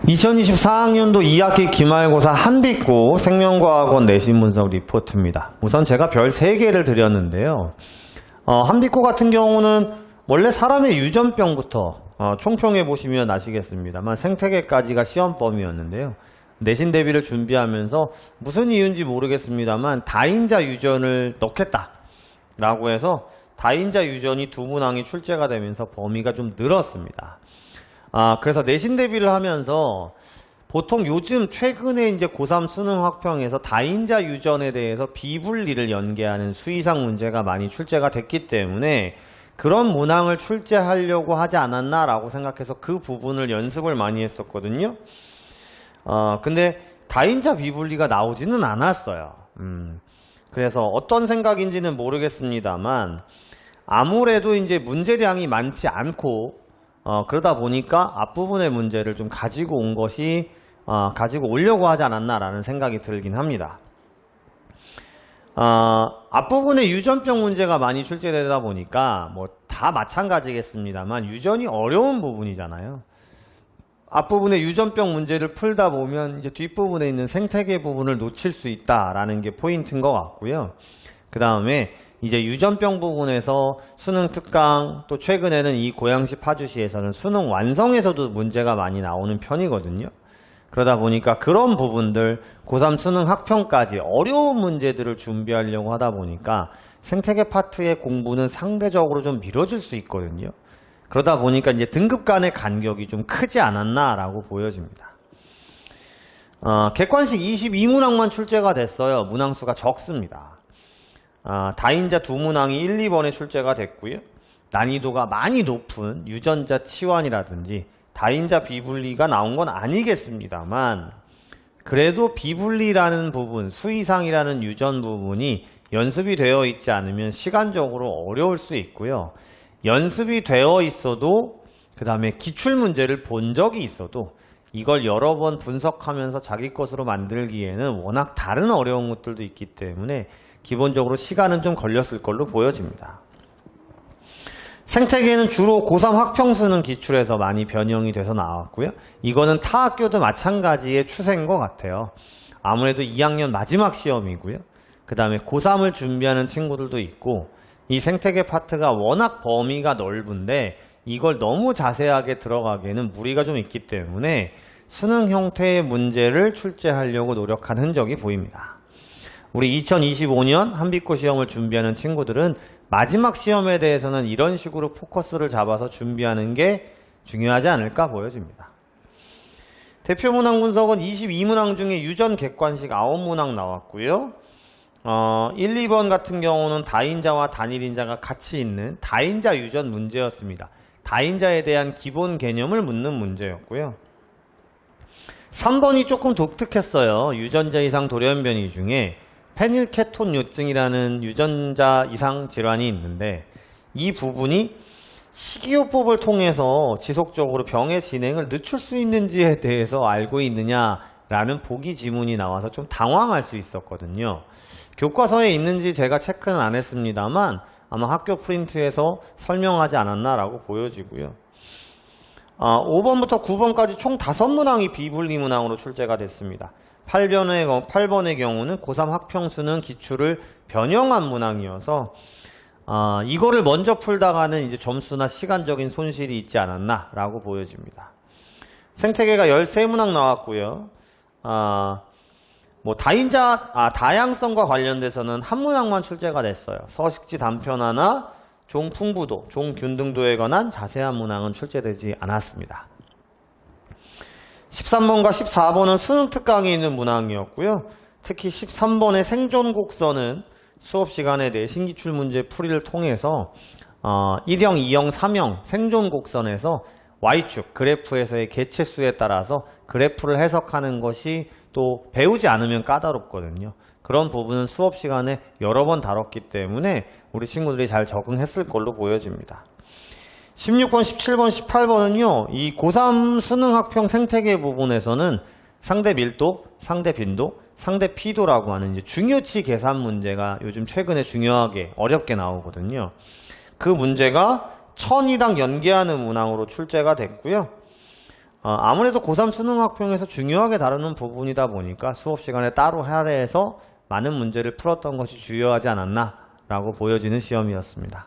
2024학년도 2학기 기말고사 한빛고 생명과학원 내신 분석 리포트입니다. 우선 제가 별 3개를 드렸는데요. 한빛고 같은 경우는 원래 사람의 유전병부터 총평해 보시면 아시겠습니다만 생태계까지가 시험 범위였는데요. 내신 대비를 준비하면서 무슨 이유인지 모르겠습니다만 다인자 유전을 넣겠다라고 해서 다인자 유전이 2문항이 출제가 되면서 범위가 좀 늘었습니다. 그래서 내신 대비를 하면서 보통 요즘 최근에 이제 고3 수능 확평에서 다인자 유전에 대해서 비분리를 연계하는 수의상 문제가 많이 출제가 됐기 때문에 그런 문항을 출제하려고 하지 않았나라고 생각해서 그 부분을 연습을 많이 했었거든요. 근데 다인자 비분리가 나오지는 않았어요. 그래서 어떤 생각인지는 모르겠습니다만 아무래도 이제 문제량이 많지 않고 그러다 보니까 앞부분의 문제를 좀 가지고 온 것이 가지고 오려고 하지 않았나라는 생각이 들긴 합니다. 앞부분에 유전병 문제가 많이 출제되다 보니까 뭐 다 마찬가지겠습니다만 유전이 어려운 부분이잖아요. 앞부분에 유전병 문제를 풀다 보면 이제 뒷부분에 있는 생태계 부분을 놓칠 수 있다라는 게 포인트인 것 같고요. 그 다음에 이제 유전병 부분에서 수능 특강 또 최근에는 이 고양시 파주시에서는 수능 완성에서도 문제가 많이 나오는 편이거든요. 그러다 보니까 그런 부분들 고3 수능 학평까지 어려운 문제들을 준비하려고 하다 보니까 생태계 파트의 공부는 상대적으로 좀 미뤄질 수 있거든요. 그러다 보니까 이제 등급 간의 간격이 좀 크지 않았나라고 보여집니다. 객관식 22문항만 출제가 됐어요. 문항수가 적습니다. 다인자 2문항이 1, 2번에 출제가 됐고요. 난이도가 많이 높은 유전자 치환이라든지 다인자 비분리가 나온 건 아니겠습니다만 그래도 비분리라는 부분, 수의상이라는 유전 부분이 연습이 되어 있지 않으면 시간적으로 어려울 수 있고요. 연습이 되어 있어도 그 다음에 기출문제를 본 적이 있어도 이걸 여러 번 분석하면서 자기 것으로 만들기에는 워낙 다른 어려운 것들도 있기 때문에 기본적으로 시간은 좀 걸렸을 걸로 보여집니다. 생태계는 주로 고3 학평수능 기출에서 많이 변형이 돼서 나왔고요. 이거는 타 학교도 마찬가지의 추세인 것 같아요. 아무래도 2학년 마지막 시험이고요. 그 다음에 고3을 준비하는 친구들도 있고 이 생태계 파트가 워낙 범위가 넓은데 이걸 너무 자세하게 들어가기에는 무리가 좀 있기 때문에 수능 형태의 문제를 출제하려고 노력한 흔적이 보입니다. 우리 2025년 한빛고 시험을 준비하는 친구들은 마지막 시험에 대해서는 이런 식으로 포커스를 잡아서 준비하는 게 중요하지 않을까 보여집니다. 대표 문항 분석은 22문항 중에 유전 객관식 9문항 나왔고요. 1, 2번 같은 경우는 다인자와 단일인자가 같이 있는 다인자 유전 문제였습니다. 다인자에 대한 기본 개념을 묻는 문제였고요. 3번이 조금 독특했어요. 유전자 이상 돌연변이 중에 페닐케톤 요증이라는 유전자 이상 질환이 있는데 이 부분이 식이요법을 통해서 지속적으로 병의 진행을 늦출 수 있는지에 대해서 알고 있느냐라는 보기 지문이 나와서 좀 당황할 수 있었거든요. 교과서에 있는지 제가 체크는 안 했습니다만 아마 학교 프린트에서 설명하지 않았나라고 보여지고요. 5번부터 9번까지 총 5문항이 비분리 문항으로 출제가 됐습니다. 8번의 경우는 고3 학평수능 기출을 변형한 문항이어서 이거를 먼저 풀다가는 이제 점수나 시간적인 손실이 있지 않았나라고 보여집니다. 생태계가 13문항 나왔고요. 다양성과 관련돼서는 한 문항만 출제가 됐어요. 서식지 단편화나 종 풍부도, 종 균등도에 관한 자세한 문항은 출제되지 않았습니다. 13번과 14번은 수능 특강이 있는 문항이었고요. 특히 13번의 생존 곡선은 수업 시간에 내신 기출 문제 풀이를 통해서 1형, 2형, 3형 생존 곡선에서 Y축 그래프에서의 개체수에 따라서 그래프를 해석하는 것이 또 배우지 않으면 까다롭거든요. 그런 부분은 수업 시간에 여러 번 다뤘기 때문에 우리 친구들이 잘 적응했을 걸로 보여집니다. 16번, 17번, 18번은요. 이 고3 수능 학평 생태계 부분에서는 상대 밀도, 상대 빈도, 상대 피도라고 하는 이제 중요치 계산 문제가 요즘 최근에 중요하게 어렵게 나오거든요. 그 문제가 천이랑 연계하는 문항으로 출제가 됐고요. 아무래도 고3 수능학평에서 중요하게 다루는 부분이다 보니까 수업 시간에 따로 할애해서 많은 문제를 풀었던 것이 주요하지 않았나 라고 보여지는 시험이었습니다.